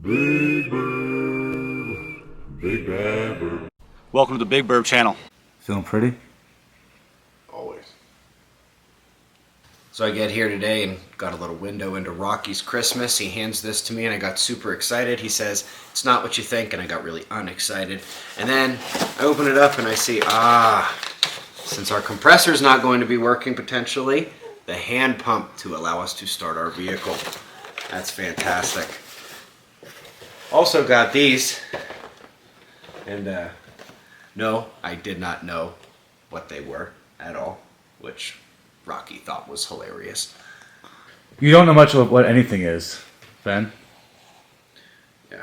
Big Burb. Big Bad Burb. Welcome to the Big Burb channel. Feeling pretty? Always. So I get here today and got a little window into Rocky's Christmas. He hands this to me and I got super excited. He says, "It's not what you think," and I got really unexcited. And then I open it up and I see, since our compressor's not going to be working potentially, the hand pump to allow us to start our vehicle. That's fantastic. Also got these. And no, I did not know what they were at all, which Rocky thought was hilarious. You don't know much of what anything is, Ben. Yeah.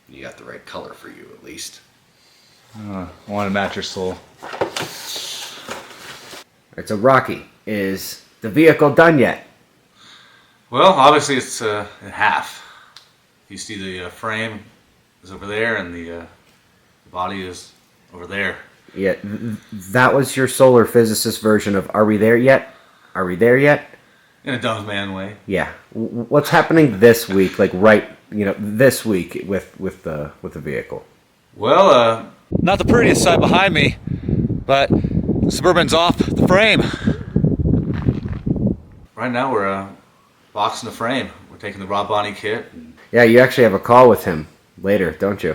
You got the right color for you, at least. I want to match your soul. Alright, so Rocky, is the vehicle done yet? Well, obviously it's in half. You see the frame is over there and the body is over there. Yeah, that was your solar physicist version of "Are we there yet? Are we there yet?" In a dumb man way. Yeah. What's happening this week? Like this week with the vehicle. Well, Not the prettiest sight behind me, but the Suburban's off the frame. right now we're boxing the frame. We're taking the raw Bonney kit. Yeah, you actually have a call with him later, don't you?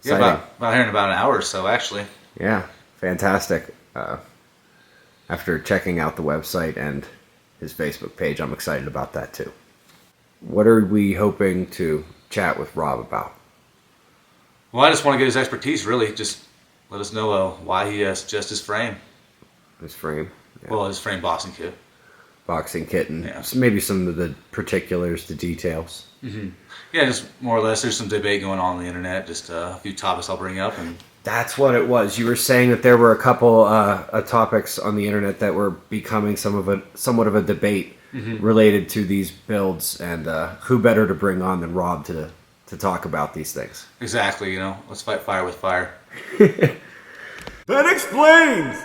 Yeah, Exciting. about here in about an hour or so, actually. Yeah, fantastic. After checking out the website and his Facebook page, I'm excited about that too. What are we hoping to chat with Rob about? Well, I just want to get his expertise, really. Just let us know why he suggests his frame. His frame? Yeah. Well, his frame boxing kit. Boxing kit and Yeah. maybe some of the particulars, the details. Mm-hmm. Yeah, just more or less. There's some debate going on the internet. Just a few topics I'll bring up. And That's what it was. You were saying that there were a couple topics on the internet that were becoming somewhat of a debate related to these builds, and who better to bring on than Rob to talk about these things? exactly, let's fight fire with fire. That explains!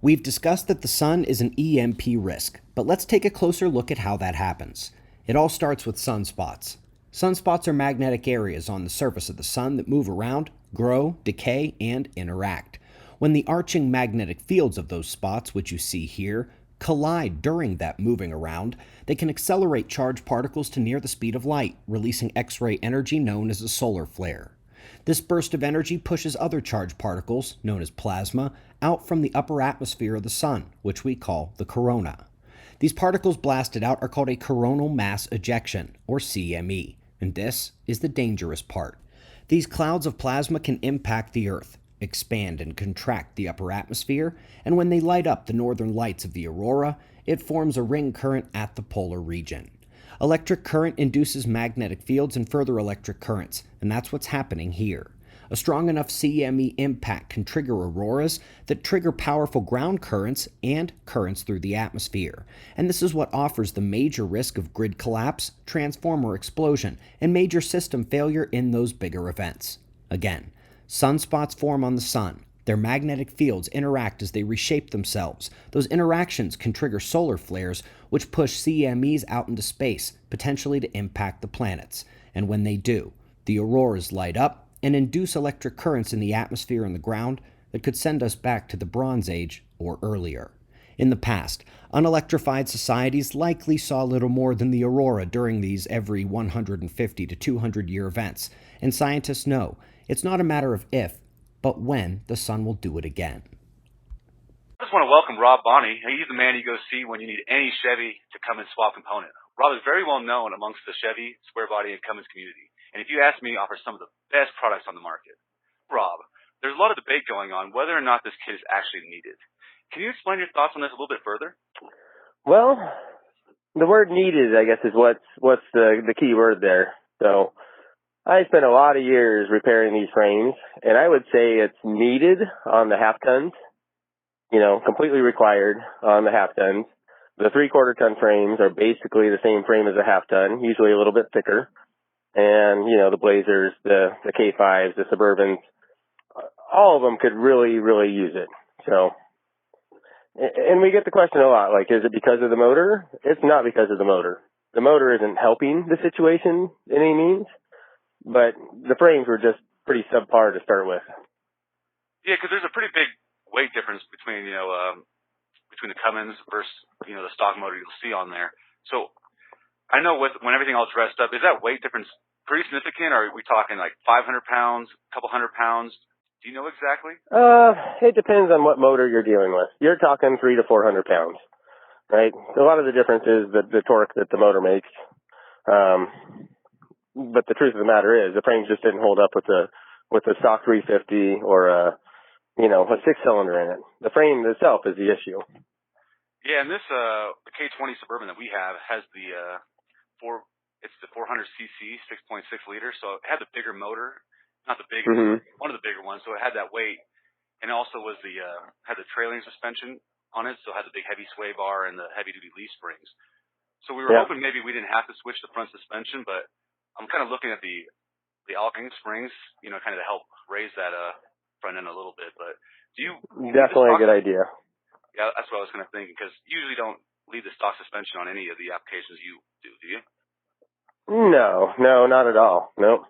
We've discussed that the sun is an EMP risk, but let's take a closer look at how that happens. It all starts with sunspots. Sunspots are magnetic areas on the surface of the sun that move around, grow, decay, and interact. When the arching magnetic fields of those spots, which you see here, collide during that moving around, they can accelerate charged particles to near the speed of light, releasing X-ray energy known as a solar flare. This burst of energy pushes other charged particles, known as plasma, out from the upper atmosphere of the sun, which we call the corona. These particles blasted out are called a coronal mass ejection, or CME, and this is the dangerous part. These clouds of plasma can impact the Earth, expand and contract the upper atmosphere, and when they light up the northern lights of the aurora, it forms a ring current at the polar region. Electric current induces magnetic fields and further electric currents, and that's what's happening here. A strong enough CME impact can trigger auroras that trigger powerful ground currents and currents through the atmosphere. And this is what offers the major risk of grid collapse, transformer explosion, and major system failure in those bigger events. Again, sunspots form on the sun. Their magnetic fields interact as they reshape themselves. Those interactions can trigger solar flares, which push CMEs out into space, potentially to impact the planets. And when they do, the auroras light up and induce electric currents in the atmosphere and the ground that could send us back to the Bronze Age or earlier. In the past, unelectrified societies likely saw little more than the aurora during these every 150 to 200 year events, and scientists know it's not a matter of if, but when the sun will do it again. I just want to welcome Rob Bonney. He's the man you go see when you need any Chevy to come and swap component. Rob is very well known amongst the Chevy, square body, and Cummins community. And if you ask me, offers some of the best products on the market. Rob, there's a lot of debate going on whether or not this kit is actually needed. Can you explain your thoughts on this a little bit further? Well, the word "needed," I guess, is what's the key word there. So I spent a lot of years repairing these frames, and I would say it's needed on the half tons. Completely required on the half tons. The 3/4 ton frames are basically the same frame as a half ton, usually a little bit thicker. And, the Blazers, the K5s, the Suburbans, all of them could really, really use it. So, and we get the question a lot, like, is it because of the motor? It's not because of the motor. The motor isn't helping the situation in any means, but the frames were just pretty subpar to start with. Yeah, because there's a pretty big weight difference between between the Cummins versus the stock motor you'll see on there. So I know when everything all dressed up, is that weight difference pretty significant? Or are we talking like 500 pounds, a couple hundred pounds? Do you know exactly? It depends on what motor you're dealing with. You're talking 300 to 400 pounds, right? A lot of the difference is the torque that the motor makes. But the truth of the matter is the frames just didn't hold up with the stock 350 or a 6-cylinder in it. The frame itself is the issue. Yeah, and this the K20 Suburban that we have has the 400cc 6.6 liter, so it had the bigger motor, not the biggest, one of the bigger ones, so it had that weight, and also was had the trailing suspension on it, so it had the big heavy sway bar and the heavy duty leaf springs. So we were hoping maybe we didn't have to switch the front suspension, but I'm kind of looking at the Alking springs, kind of to help raise that front end a little bit. But do you definitely a good idea? Yeah, that's what I was kind of thinking, because you usually don't leave the stock suspension on any of the applications you do you? No, not at all. Nope.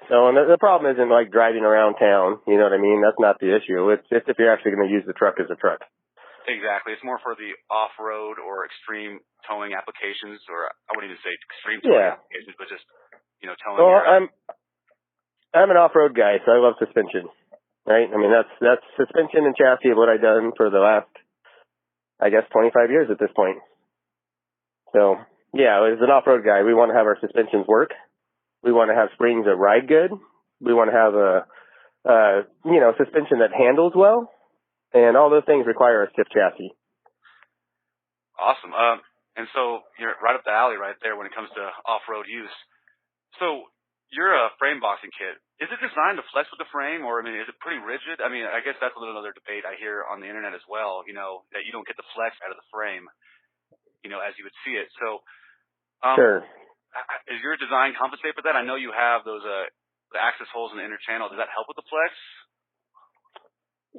So, and the problem isn't like driving around town. You know what I mean? That's not the issue. It's just if you're actually going to use the truck as a truck. Exactly. It's more for the off-road or extreme towing applications, or I wouldn't even say extreme towing applications, but just towing. Well, I'm an off-road guy, so I love suspension. Right? I mean, that's suspension and chassis of what I've done for the last, I guess, 25 years at this point. So, yeah, as an off-road guy, we want to have our suspensions work. We want to have springs that ride good. We want to have a suspension that handles well. And all those things require a stiff chassis. Awesome. And so you're right up the alley right there when it comes to off-road use. So you're a frame boxing kit. Is it designed to flex with the frame, or, is it pretty rigid? I guess that's another debate I hear on the internet as well, that you don't get the flex out of the frame, as you would see it. So, sure. Is your design compensate for that? I know you have those, the access holes in the inner channel. Does that help with the flex?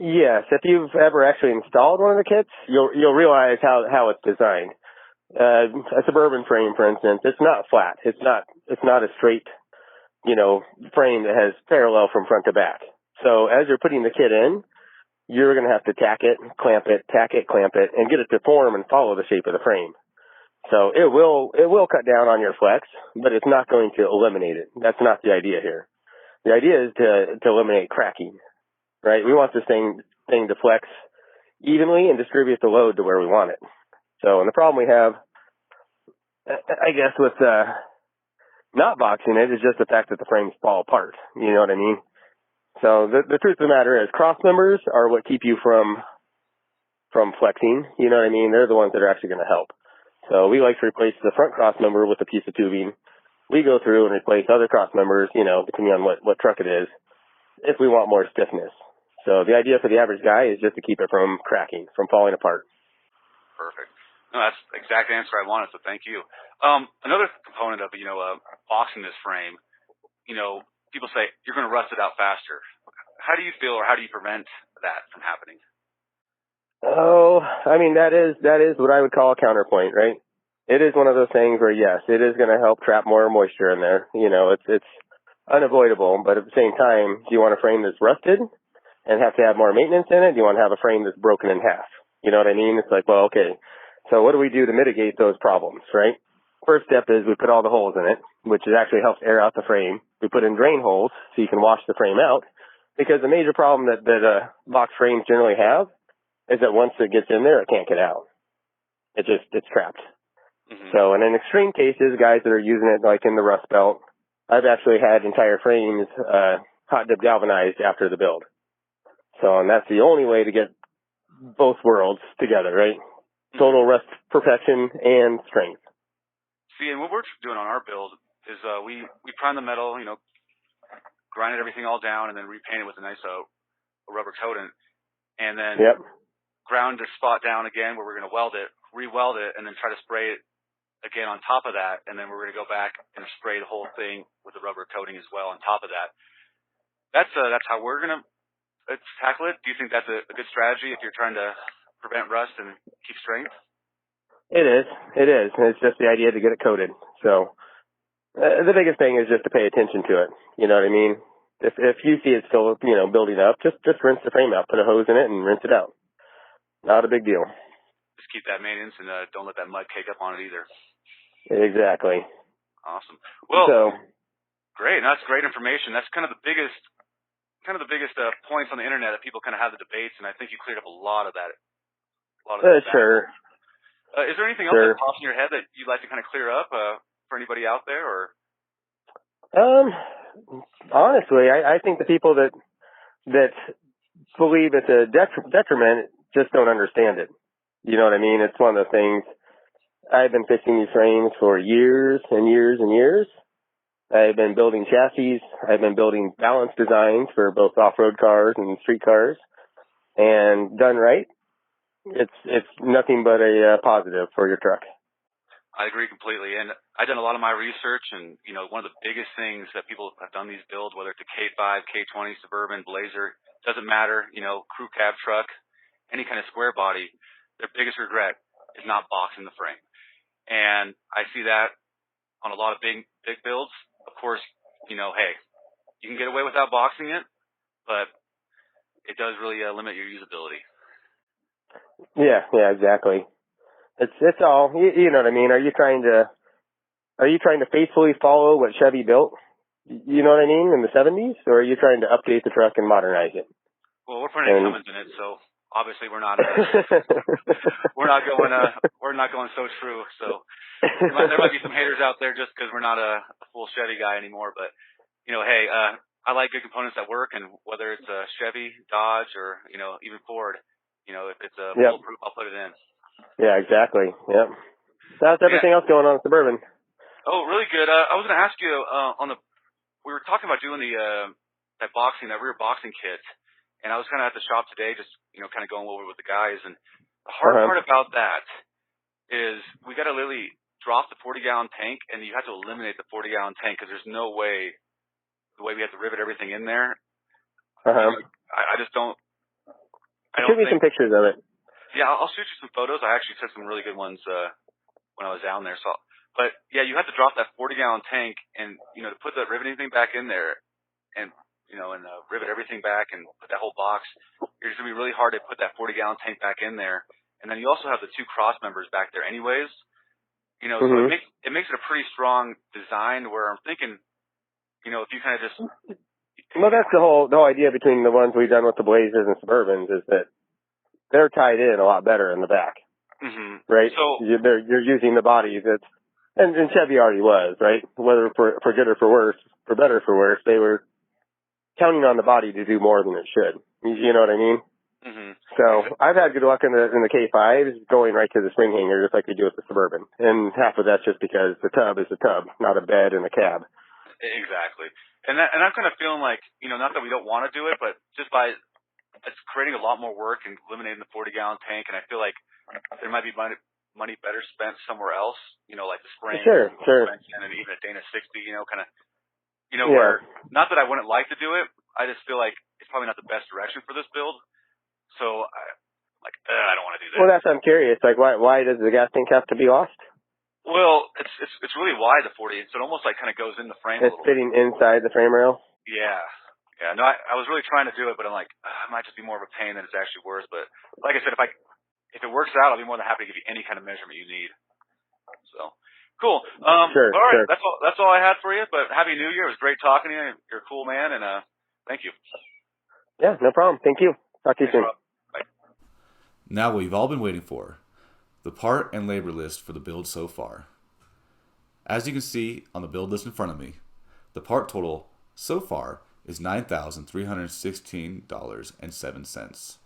Yes. If you've ever actually installed one of the kits, you'll realize how it's designed. A Suburban frame, for instance, it's not flat. It's not a straight, frame that has parallel from front to back. So as you're putting the kit in, you're going to have to tack it, clamp it, and get it to form and follow the shape of the frame. So it will cut down on your flex, but it's not going to eliminate it. That's not the idea here. The idea is to eliminate cracking, right? We want this thing to flex evenly and distribute the load to where we want it. So, and the problem we have, I guess, with not boxing it is just the fact that the frames fall apart. You know what I mean? So the truth of the matter is cross members are what keep you from flexing. You know what I mean? They're the ones that are actually going to help. So we like to replace the front cross member with a piece of tubing. We go through and replace other cross members, depending on what truck it is, if we want more stiffness. So the idea for the average guy is just to keep it from cracking, from falling apart. Perfect. No, that's the exact answer I wanted, so thank you. Another component of, boxing this frame, people say you're going to rust it out faster. How do you feel, or how do you prevent that from happening? Oh, that is what I would call a counterpoint, right? It is one of those things where, yes, it is going to help trap more moisture in there. It's unavoidable, but at the same time, do you want a frame that's rusted and have to have more maintenance in it? Do you want to have a frame that's broken in half? You know what I mean? It's like, well, okay, so what do we do to mitigate those problems, right? First step is we put all the holes in it, which actually helps air out the frame. We put in drain holes so you can wash the frame out, because the major problem that box frames generally have is that once it gets in there, it can't get out. It's trapped. Mm-hmm. So in extreme cases, guys that are using it like in the Rust Belt, I've actually had entire frames hot dip galvanized after the build. So, and that's the only way to get both worlds together, right? Total rust perfection and strength. See, and what we're doing on our build is we prime the metal, grinded everything all down, and then repainted with a nice rubber coating, and then ground the spot down again where we're going to weld it, re-weld it, and then try to spray it again on top of that, and then we're going to go back and spray the whole thing with the rubber coating as well on top of that. That's how we're going to tackle it. Do you think that's a good strategy if you're trying to prevent rust and keep strength? It is. It is. And it's just the idea to get it coated. So the biggest thing is just to pay attention to it. You know what I mean? If you see it still, building up, just rinse the frame out, put a hose in it and rinse it out. Not a big deal. Just keep that maintenance and don't let that mud cake up on it either. Exactly. Awesome. Well, So, great. That's great information. That's kind of the biggest points on the internet that people kind of have the debates, and I think you cleared up a lot of that. sure. Is there anything else Sure. that pops in your head that you'd like to kind of clear up for anybody out there? Or Honestly, I think the people that believe it's a detriment just don't understand it. You know what I mean? It's one of the things. I've been fixing these frames for years and years and years. I've been building chassis. I've been building balanced designs for both off-road cars and street cars. And done right, it's nothing but a positive for your truck. I agree completely. And I've done a lot of my research, and one of the biggest things that people have done these builds, whether it's a K5, K20, Suburban, Blazer, doesn't matter, crew cab truck, any kind of square body, their biggest regret is not boxing the frame. And I see that on a lot of big builds. Of course, hey, you can get away without boxing it, but it does really limit your usability. Yeah, exactly. It's all, you know what I mean? Are you trying to faithfully follow what Chevy built? You know what I mean, in the 70s, or are you trying to update the truck and modernize it? Well, we're putting Cummins in it, so obviously we're not going so true. So there might be some haters out there just because we're not a full Chevy guy anymore. But hey, I like good components that work, and whether it's a Chevy, Dodge, or even Ford, if it's a bulletproof, I'll put it in. Yeah, exactly. Yep. How's everything else going on in Suburban? Oh, really good. I was going to ask you we were talking about doing that rear boxing kit, and I was kind of at the shop today, just kind of going over with the guys. And the hard part about that is we got to literally drop the 40-gallon tank, and you have to eliminate the 40-gallon tank because there's no way the way we have to rivet everything in there. I just don't. Shoot me some pictures of it. Yeah, I'll shoot you some photos. I actually took some really good ones when I was down there. But yeah, you have to drop that 40-gallon tank, and to put the riveting thing back in there, and rivet everything back and put that whole box. It's gonna be really hard to put that 40-gallon tank back in there, and then you also have the two cross members back there, anyways. So it makes it a pretty strong design. Where I'm thinking, if you kind of just that's the whole idea between the ones we've done with the Blazers and Suburbans is that they're tied in a lot better in the back, right? So you're using the bodies and Chevy already was, right? Whether for good or for worse, for better or for worse, they were counting on the body to do more than it should. You know what I mean? So I've had good luck in the K5s going right to the spring hanger, just like we do with the Suburban, and half of that's just because the tub is a tub, not a bed and a cab. Exactly, and I'm kind of feeling like not that we don't want to do it, but just by it's creating a lot more work and eliminating the 40-gallon tank, and I feel like there might be money better spent somewhere else, like the spring, sure, and even a Dana 60, kind of, where, not that I wouldn't like to do it, I just feel like it's probably not the best direction for this build, so I don't want to do that. Well, that's what I'm curious, like why does the gas tank have to be lost? Well, it's really wide, the 40, so it almost like kind of goes in the frame. It's fitting inside the frame rail? Yeah. Yeah, no, I was really trying to do it, but I'm like, it might just be more of a pain than it's actually worth. But like I said, if it works out, I'll be more than happy to give you any kind of measurement you need. So, cool. Sure, all right, sure. that's all I had for you. But Happy New Year. It was great talking to you. You're a cool man, and thank you. Yeah, no problem. Thank you. Talk to you soon. Bye. Now what you've all been waiting for, the part and labor list for the build so far. As you can see on the build list in front of me, the part total so far is $9,316.07.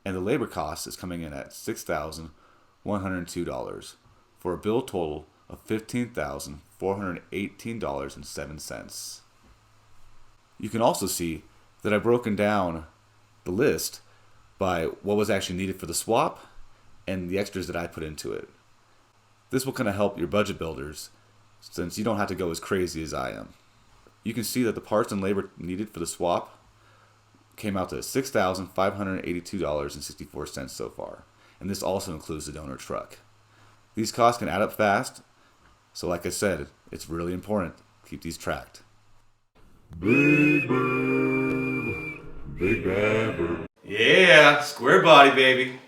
And the labor cost is coming in at $6,102 for a build total of $15,418.07. You can also see that I've broken down the list by what was actually needed for the swap and the extras that I put into it. This will kind of help your budget builders since you don't have to go as crazy as I am. You can see that the parts and labor needed for the swap came out to $6,582.64 so far, and this also includes the donor truck. These costs can add up fast, so like I said, it's really important to keep these tracked. Big Burb. Big Bad Burb. Yeah, square body, baby.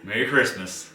Merry Christmas.